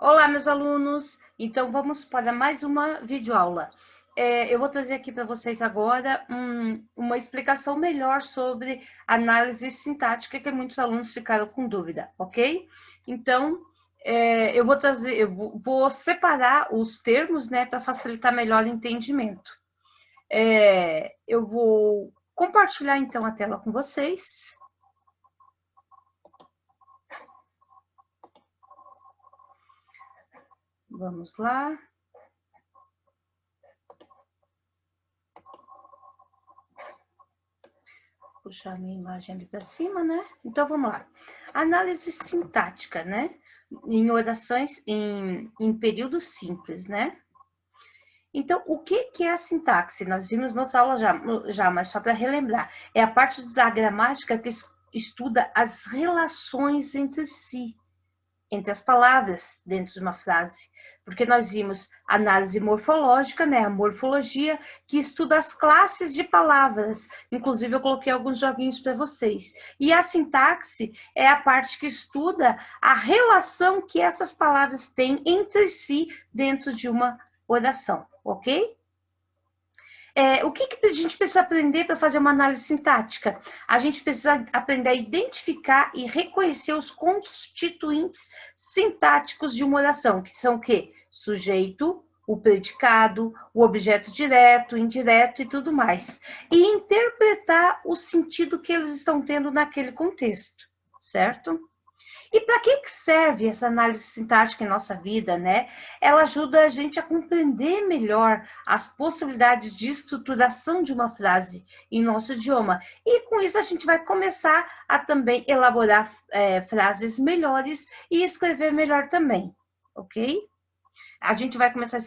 Olá, meus alunos! Então, vamos para mais uma videoaula. Eu vou trazer aqui para vocês agora uma explicação melhor sobre análise sintática, que muitos alunos ficaram com dúvida, ok? Então, eu vou separar os termos, né, para facilitar melhor o entendimento. Eu vou compartilhar, então, a tela com vocês. Vamos lá. Puxar minha imagem ali para cima, né? Então, vamos lá. Análise sintática, né? Em orações em período simples, né? Então, o que é a sintaxe? Nós vimos nossa aula já, mas só para relembrar. É a parte da gramática que estuda as relações entre si, entre as palavras dentro de uma frase. Porque nós vimos análise morfológica, né, a morfologia, que estuda as classes de palavras. Inclusive, eu coloquei alguns joguinhos para vocês. E a sintaxe é a parte que estuda a relação que essas palavras têm entre si dentro de uma oração, ok? O que a gente precisa aprender para fazer uma análise sintática? A gente precisa aprender a identificar e reconhecer os constituintes sintáticos de uma oração, que são o quê? Sujeito, o predicado, o objeto direto, indireto e tudo mais. E interpretar o sentido que eles estão tendo naquele contexto, certo? E para que serve essa análise sintática em nossa vida, né? Ela ajuda a gente a compreender melhor as possibilidades de estruturação de uma frase em nosso idioma. E com isso a gente vai começar a também elaborar frases melhores e escrever melhor também, ok? A gente vai começar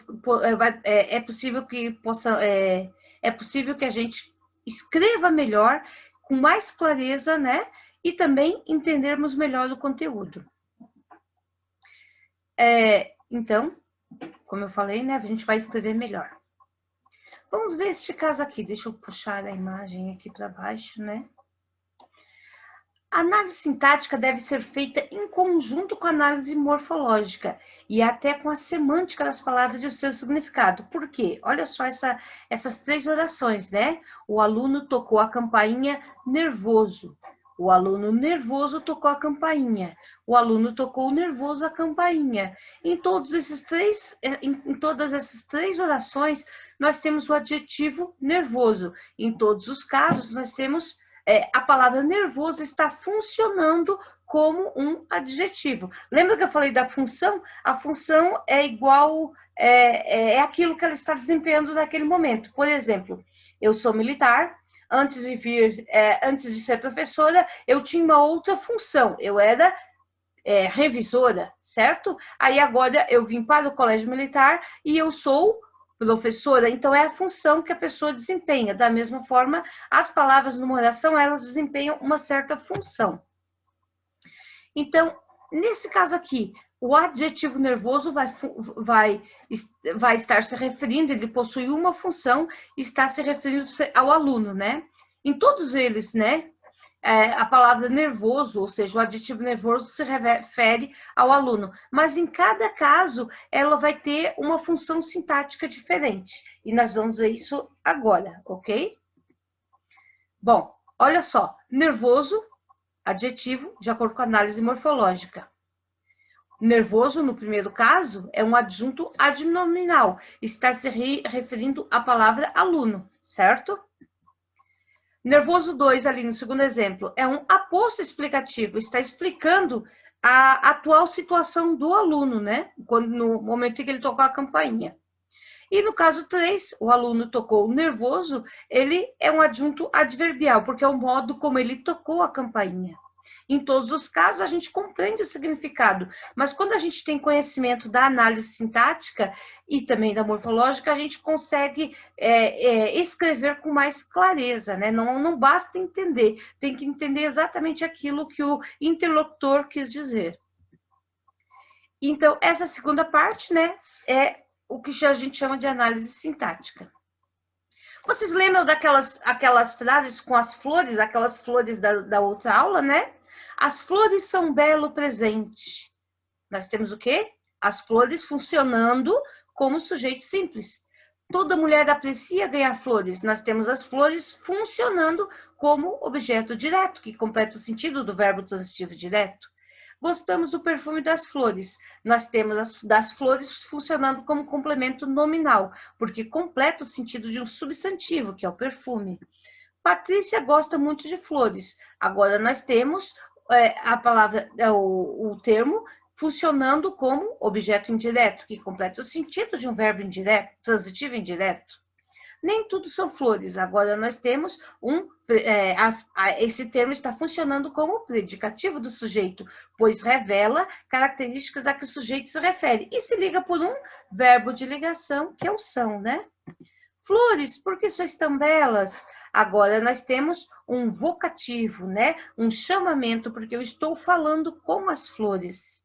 é possível que a gente escreva melhor, com mais clareza, né? E também entendermos melhor o conteúdo. Então, como eu falei, né, a gente vai escrever melhor. Vamos ver este caso aqui. Deixa eu puxar a imagem aqui para baixo, né? A análise sintática deve ser feita em conjunto com a análise morfológica e até com a semântica das palavras e o seu significado. Por quê? Olha só essas três orações, né? O aluno tocou a campainha nervoso. O aluno nervoso tocou a campainha. O aluno tocou nervoso a campainha. Em todas essas três orações, nós temos o adjetivo nervoso. Em todos os casos, nós temos a palavra nervoso está funcionando como um adjetivo. Lembra que eu falei da função? A função é igual, é aquilo que ela está desempenhando naquele momento. Por exemplo, eu sou militar. Antes de ser professora, eu tinha uma outra função. Eu era revisora, certo? Aí agora eu vim para o colégio militar e eu sou professora, então é a função que a pessoa desempenha. Da mesma forma, as palavras numa oração, elas desempenham uma certa função. Então, nesse caso aqui, o adjetivo nervoso vai estar se referindo, ele possui uma função, está se referindo ao aluno, né? Em todos eles, né? A palavra nervoso, ou seja, o adjetivo nervoso se refere ao aluno, mas em cada caso ela vai ter uma função sintática diferente, e nós vamos ver isso agora, ok? Bom, olha só, nervoso, adjetivo, de acordo com a análise morfológica. Nervoso, no primeiro caso, é um adjunto adnominal, está se referindo à palavra aluno, certo? Nervoso 2, ali no segundo exemplo, é um aposto explicativo, está explicando a atual situação do aluno, né? No momento em que ele tocou a campainha. E no caso 3, o aluno tocou nervoso, ele é um adjunto adverbial, porque é o modo como ele tocou a campainha. Em todos os casos, a gente compreende o significado, mas quando a gente tem conhecimento da análise sintática e também da morfológica, a gente consegue escrever com mais clareza, né? Não basta entender, tem que entender exatamente aquilo que o interlocutor quis dizer. Então, essa segunda parte, né, é o que a gente chama de análise sintática. Vocês lembram aquelas frases com as flores, aquelas flores da outra aula, né? As flores são belo presente. Nós temos o quê? as flores funcionando como sujeito simples. Toda mulher aprecia ganhar flores. Nós temos as flores funcionando como objeto direto, que completa o sentido do verbo transitivo direto. Gostamos do perfume das flores. Nós temos das flores funcionando como complemento nominal, porque completa o sentido de um substantivo, que é o perfume. Patrícia gosta muito de flores. Agora nós temos a palavra, o termo funcionando como objeto indireto, que completa o sentido de um verbo indireto, transitivo indireto. Nem tudo são flores. Agora nós temos esse termo está funcionando como predicativo do sujeito, pois revela características a que o sujeito se refere e se liga por um verbo de ligação, que é o são, né? Flores, por que sois tão belas? Agora nós temos um vocativo, né? Um chamamento, porque eu estou falando com as flores.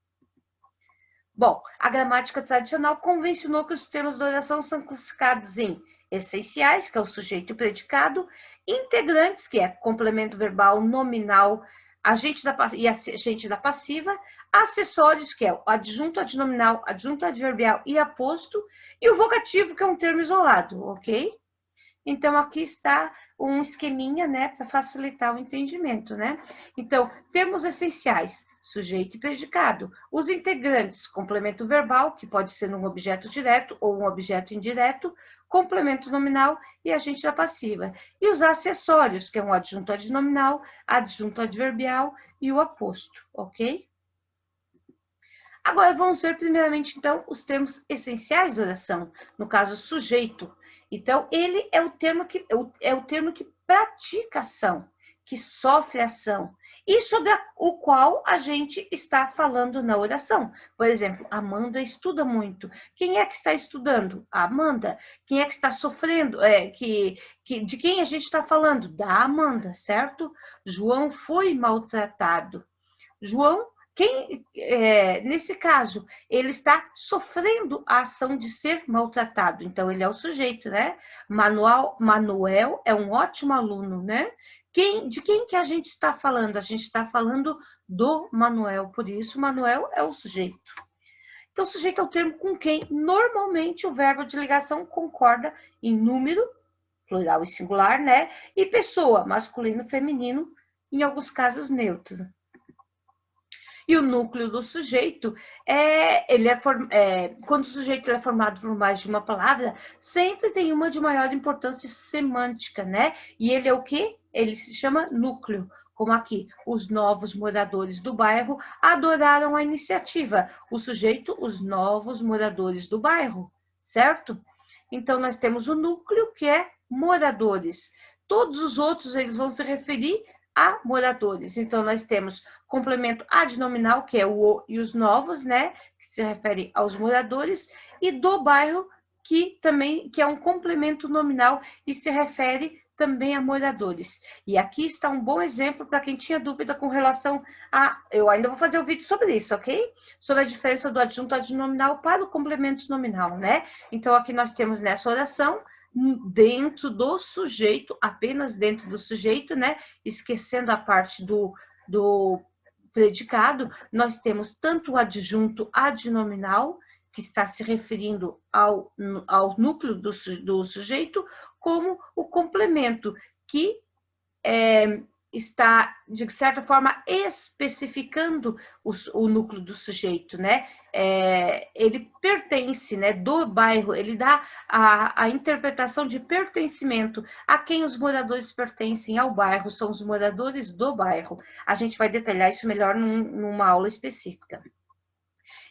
Bom, a gramática tradicional convencionou que os termos da oração são classificados em essenciais, que é o sujeito e o predicado, integrantes, que é complemento verbal, nominal, agente da passiva, acessórios, que é o adjunto adnominal, adjunto adverbial e aposto, e o vocativo, que é um termo isolado, ok? Então, aqui está um esqueminha, né, para facilitar o entendimento, né? Então, termos essenciais, sujeito e predicado. Os integrantes, complemento verbal, que pode ser um objeto direto ou um objeto indireto, complemento nominal e agente da passiva. E os acessórios, que é um adjunto adnominal, adjunto adverbial e o aposto, ok? Agora, vamos ver primeiramente, então, os termos essenciais da oração. No caso, sujeito. Então, ele é o termo que pratica ação, que sofre ação, e sobre o qual a gente está falando na oração. Por exemplo, Amanda estuda muito. Quem é que está estudando? A Amanda. Quem é que está sofrendo? De quem a gente está falando? Da Amanda, certo? João foi maltratado. João, nesse caso, ele está sofrendo a ação de ser maltratado. Então, ele é o sujeito, né? Manuel é um ótimo aluno, né? De quem que a gente está falando? A gente está falando do Manuel, por isso, Manuel é o sujeito. Então, o sujeito é o termo com quem, normalmente, o verbo de ligação concorda em número, plural e singular, né? E pessoa, masculino e feminino, em alguns casos, neutro. E o núcleo do sujeito, quando o sujeito é formado por mais de uma palavra, sempre tem uma de maior importância semântica, né? E ele é o quê? Ele se chama núcleo. Como aqui, os novos moradores do bairro adoraram a iniciativa. O sujeito, os novos moradores do bairro, certo? Então, nós temos o núcleo, que é moradores. Todos os outros, eles vão se referir a moradores. Então, nós temos complemento adnominal, que é o e os novos, né? Que se refere aos moradores, e do bairro, que é um complemento nominal e se refere também a moradores. E aqui está um bom exemplo para quem tinha dúvida com relação a... Eu ainda vou fazer um vídeo sobre isso, ok? Sobre a diferença do adjunto adnominal para o complemento nominal, né? Então, aqui nós temos nessa oração, dentro do sujeito, apenas dentro do sujeito, né? Esquecendo a parte do predicado, nós temos tanto o adjunto adnominal, que está se referindo ao núcleo do sujeito, como o complemento, que está, de certa forma, especificando o núcleo do sujeito, né? Ele pertence, né, do bairro, ele dá a interpretação de pertencimento a quem os moradores pertencem ao bairro, são os moradores do bairro. A gente vai detalhar isso melhor numa aula específica.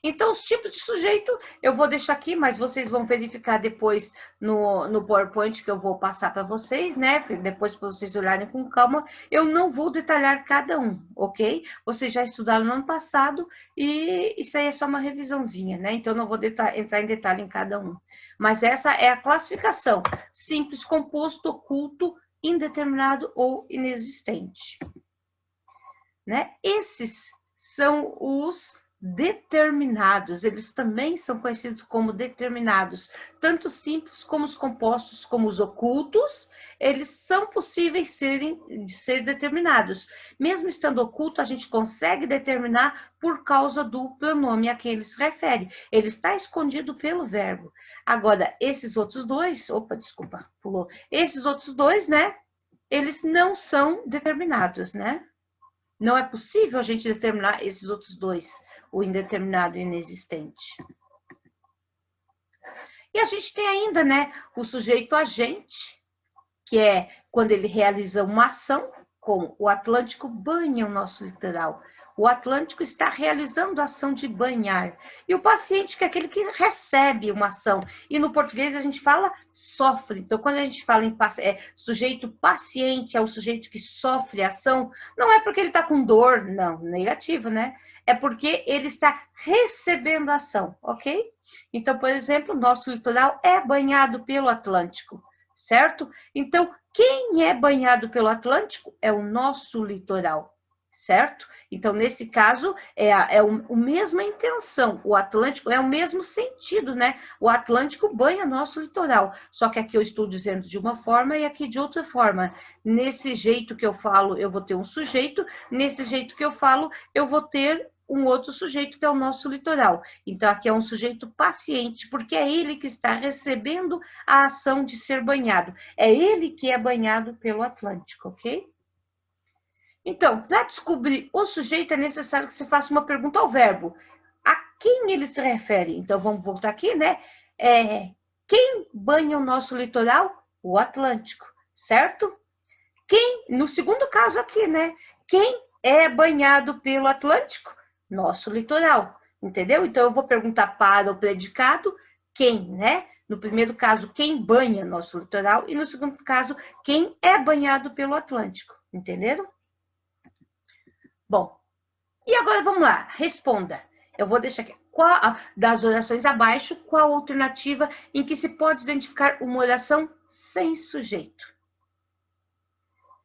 Então, os tipos de sujeito eu vou deixar aqui, mas vocês vão verificar depois no PowerPoint que eu vou passar para vocês, né? Depois para vocês olharem com calma. Eu não vou detalhar cada um, ok? Vocês já estudaram no ano passado e isso aí é só uma revisãozinha, né? Então, não vou entrar em detalhe em cada um. Mas essa é a classificação: simples, composto, oculto, indeterminado ou inexistente. Né? Esses são os determinados. Eles também são conhecidos como determinados. Tanto simples como os compostos, como os ocultos, eles são possíveis de ser determinados. Mesmo estando oculto, a gente consegue determinar por causa do pronome a quem ele se refere. Ele está escondido pelo verbo. Agora, esses outros dois, desculpa, pulou. Esses outros dois, né? Eles não são determinados, né? Não é possível a gente determinar esses outros dois, o indeterminado e o inexistente. E a gente tem ainda, né, o sujeito agente, que é quando ele realiza uma ação, como o Atlântico banha o nosso litoral. O Atlântico está realizando a ação de banhar. E o paciente, que é aquele que recebe uma ação. E no português a gente fala sofre. Então, quando a gente fala em sujeito paciente, é o sujeito que sofre a ação, não é porque ele está com dor, não, negativo, né? É porque ele está recebendo a ação, ok? Então, por exemplo, o nosso litoral é banhado pelo Atlântico, certo? Então, quem é banhado pelo Atlântico é o nosso litoral, certo? Então, nesse caso, é a mesma intenção. O Atlântico é o mesmo sentido, né? O Atlântico banha nosso litoral. Só que aqui eu estou dizendo de uma forma e aqui de outra forma. Nesse jeito que eu falo, eu vou ter um sujeito. Nesse jeito que eu falo, eu vou ter um outro sujeito que é o nosso litoral. Então, aqui é um sujeito paciente, porque é ele que está recebendo a ação de ser banhado. É ele que é banhado pelo Atlântico, ok? Então, para descobrir o sujeito, é necessário que você faça uma pergunta ao verbo. A quem ele se refere? Então, vamos voltar aqui, né? Quem banha o nosso litoral? O Atlântico, certo? Quem, no segundo caso aqui, né? Quem é banhado pelo Atlântico? Nosso litoral, entendeu? Então, eu vou perguntar para o predicado quem, né? No primeiro caso, quem banha nosso litoral, e no segundo caso, quem é banhado pelo Atlântico, entenderam? Bom, e agora vamos lá, responda. Eu vou deixar aqui, das orações abaixo, qual a alternativa em que se pode identificar uma oração sem sujeito?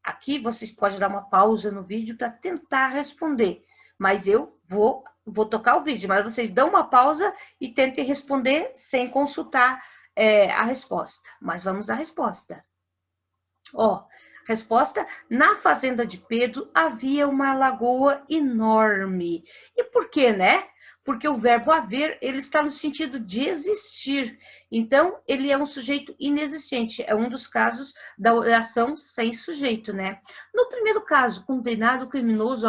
Aqui vocês podem dar uma pausa no vídeo para tentar responder, mas eu vou tocar o vídeo, mas vocês dão uma pausa e tentem responder sem consultar a resposta. Mas vamos à resposta. Ó, resposta: na fazenda de Pedro havia uma lagoa enorme. E por quê, né? Porque o verbo haver, ele está no sentido de existir. Então, ele é um sujeito inexistente. É um dos casos da oração sem sujeito, né? No primeiro caso, condenado criminoso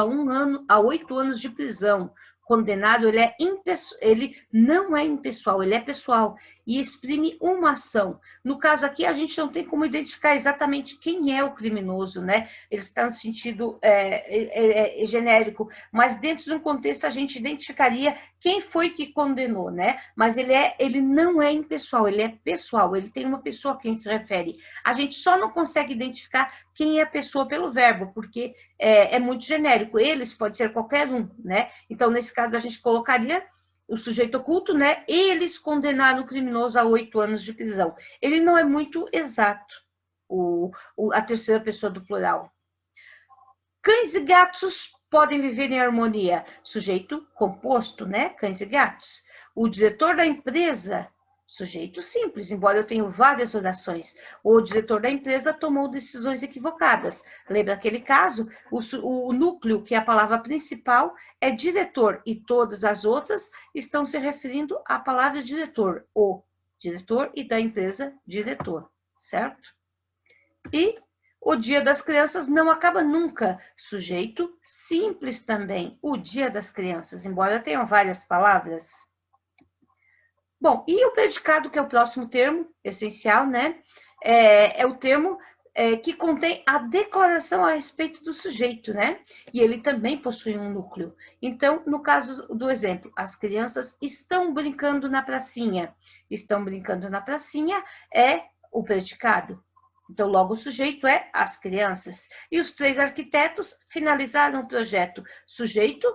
a 8 anos de prisão. Condenado, ele não é impessoal, ele é pessoal e exprime uma ação. No caso aqui, a gente não tem como identificar exatamente quem é o criminoso, né? Ele está no sentido genérico, mas dentro de um contexto a gente identificaria quem foi que condenou, né? Mas ele não é impessoal, ele é pessoal, ele tem uma pessoa a quem se refere. A gente só não consegue identificar quem é a pessoa pelo verbo, porque é muito genérico. Eles pode ser qualquer um, né? Então, nesse caso, a gente colocaria o sujeito oculto, né? Eles condenaram o criminoso a 8 anos de prisão. Ele não é muito exato, a terceira pessoa do plural. Cães e gatos podem viver em harmonia. Sujeito composto, né? Cães e gatos. O diretor da empresa, sujeito simples, embora eu tenha várias orações. O diretor da empresa tomou decisões equivocadas. Lembra aquele caso? O núcleo, que é a palavra principal, é diretor, e todas as outras estão se referindo à palavra diretor. O diretor e da empresa, diretor, certo? E o Dia das Crianças não acaba nunca. Sujeito simples também. O Dia das Crianças, embora tenham várias palavras. Bom, e o predicado, que é o próximo termo essencial, né? É o termo que contém a declaração a respeito do sujeito, né? E ele também possui um núcleo. Então, no caso do exemplo, as crianças estão brincando na pracinha. Estão brincando na pracinha é o predicado. Então, logo o sujeito é as crianças. E os 3 arquitetos finalizaram o projeto. Sujeito,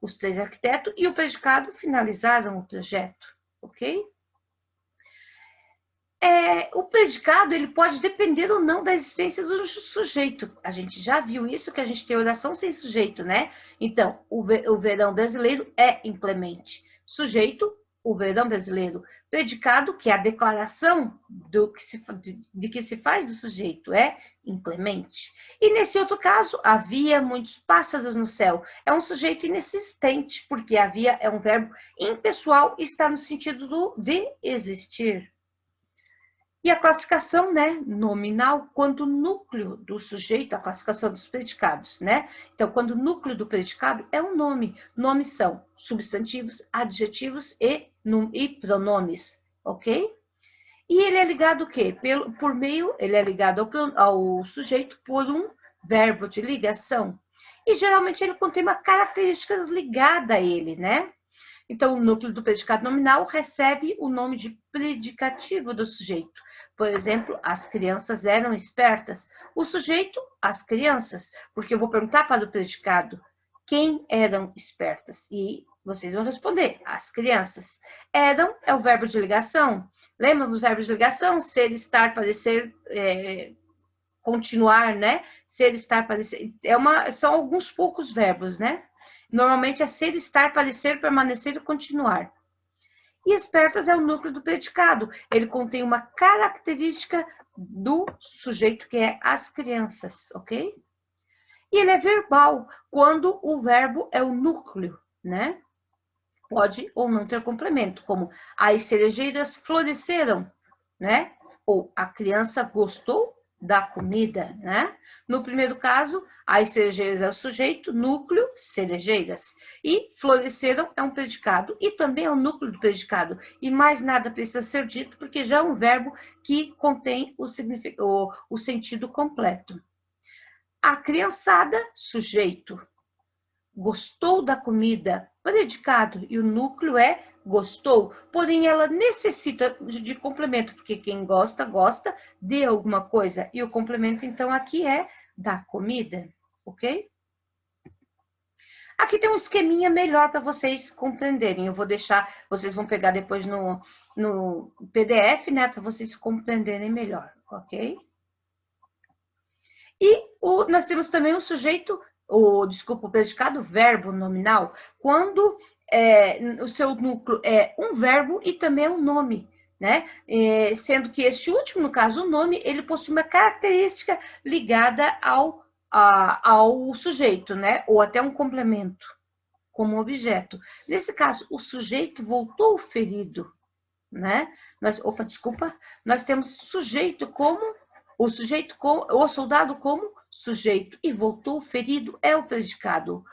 os 3 arquitetos, e o predicado finalizaram o projeto. Ok? O predicado, ele pode depender ou não da existência do sujeito. A gente já viu isso, que a gente tem oração sem sujeito, né? Então, o verão brasileiro é implemente. Sujeito, o verão brasileiro. Predicado, que é a declaração de que se faz do sujeito, é implemente. E nesse outro caso, havia muitos pássaros no céu. É um sujeito inexistente, porque havia é um verbo impessoal, está no sentido de existir. E a classificação, né, nominal, quando o núcleo do sujeito, a classificação dos predicados, né? Então, quando o núcleo do predicado é um nome. Nomes são substantivos, adjetivos e pronomes, ok? E ele é ligado o quê? Ele é ligado ao sujeito por um verbo de ligação. E geralmente ele contém uma característica ligada a ele, né? Então, o núcleo do predicado nominal recebe o nome de predicativo do sujeito. Por exemplo, as crianças eram espertas. O sujeito, as crianças. Porque eu vou perguntar para o predicado quem eram espertas. E vocês vão responder, as crianças. Eram é o verbo de ligação. Lembram dos verbos de ligação? Ser, estar, parecer, continuar, né? Ser, estar, parecer. São alguns poucos verbos, né? Normalmente é ser, estar, parecer, permanecer e continuar. E espertas é o núcleo do predicado. Ele contém uma característica do sujeito, que é as crianças, ok? E ele é verbal, quando o verbo é o núcleo, né? Pode ou não ter complemento, como as cerejeiras floresceram, né? Ou a criança gostou da comida, né? No primeiro caso, as cerejeiras é o sujeito, núcleo, cerejeiras. E floresceram é um predicado e também é o núcleo do predicado. E mais nada precisa ser dito, porque já é um verbo que contém o sentido completo. A criançada, sujeito. Gostou da comida, predicado, e o núcleo é gostou, porém ela necessita de complemento, porque quem gosta, gosta de alguma coisa, e o complemento então aqui é da comida, ok? Aqui tem um esqueminha melhor para vocês compreenderem, eu vou deixar, vocês vão pegar depois no PDF, né, para vocês compreenderem melhor, ok? E nós temos também o sujeito, o predicado verbo nominal, quando o seu núcleo é um verbo e também um nome, né? Sendo que este último, no caso, o nome, ele possui uma característica ligada ao sujeito, né? Ou até um complemento, como objeto. Nesse caso, o sujeito voltou ferido, né? Nós temos sujeito como o soldado como sujeito e voltou ferido é o predicado.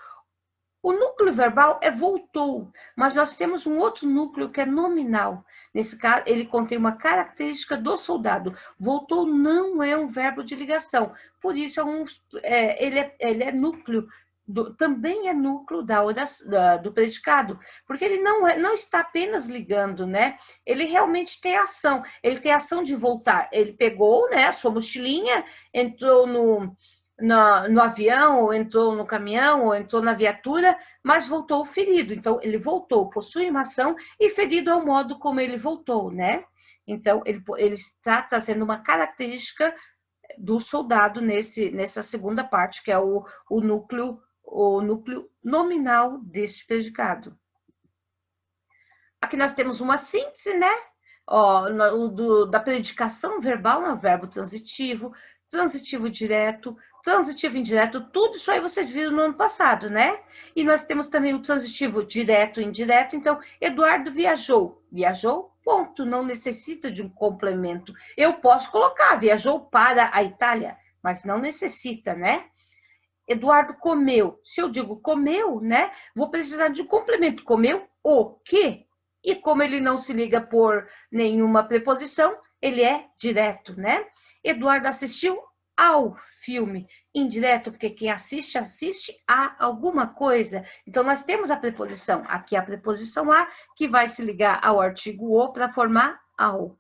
O núcleo verbal é voltou, mas nós temos um outro núcleo que é nominal. Nesse caso, ele contém uma característica do soldado. Voltou não é um verbo de ligação, por isso ele é núcleo. Também é núcleo do predicado, porque ele não está apenas ligando, né? Ele realmente tem ação, ele tem ação de voltar. Ele pegou, né, a sua mochilinha, entrou no avião, ou entrou no caminhão, ou entrou na viatura, mas voltou ferido. Então, ele voltou, possui uma ação, e ferido é o modo como ele voltou, né? Então, ele está trazendo uma característica do soldado nessa segunda parte, que é o núcleo nominal deste predicado. Aqui nós temos uma síntese, né? Da predicação verbal, é o verbo transitivo, transitivo direto, transitivo indireto, tudo isso aí vocês viram no ano passado, né? E nós temos também o transitivo direto e indireto. Então, Eduardo viajou. Viajou, ponto, não necessita de um complemento. Eu posso colocar, viajou para a Itália, mas não necessita, né? Eduardo comeu. Se eu digo comeu, né? Vou precisar de um complemento. Comeu o quê? E como ele não se liga por nenhuma preposição, ele é direto, né? Eduardo assistiu ao filme. Indireto, porque quem assiste, assiste a alguma coisa. Então, nós temos a preposição. Aqui a preposição a, que vai se ligar ao artigo o para formar ao.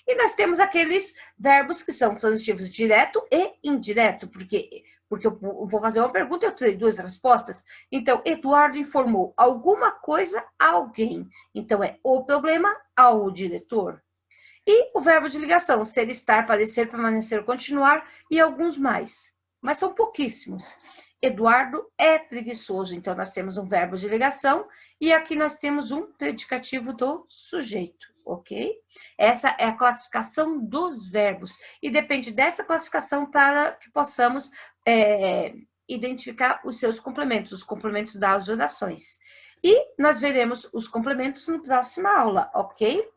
E nós temos aqueles verbos que são transitivos direto e indireto, porque eu vou fazer uma pergunta e eu terei duas respostas. Então, Eduardo informou alguma coisa a alguém. Então, é o problema ao diretor. E o verbo de ligação, ser, estar, parecer, permanecer, continuar e alguns mais. Mas são pouquíssimos. Eduardo é preguiçoso, então nós temos um verbo de ligação e aqui nós temos um predicativo do sujeito, ok? Essa é a classificação dos verbos e depende dessa classificação para que possamos identificar os seus complementos, os complementos das orações. E nós veremos os complementos na próxima aula, ok?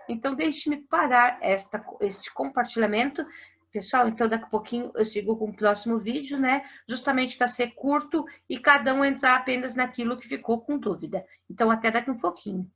Então, deixe-me parar este compartilhamento. Pessoal, então daqui a pouquinho eu sigo com o próximo vídeo, né? Justamente para ser curto e cada um entrar apenas naquilo que ficou com dúvida. Então, até daqui a um pouquinho.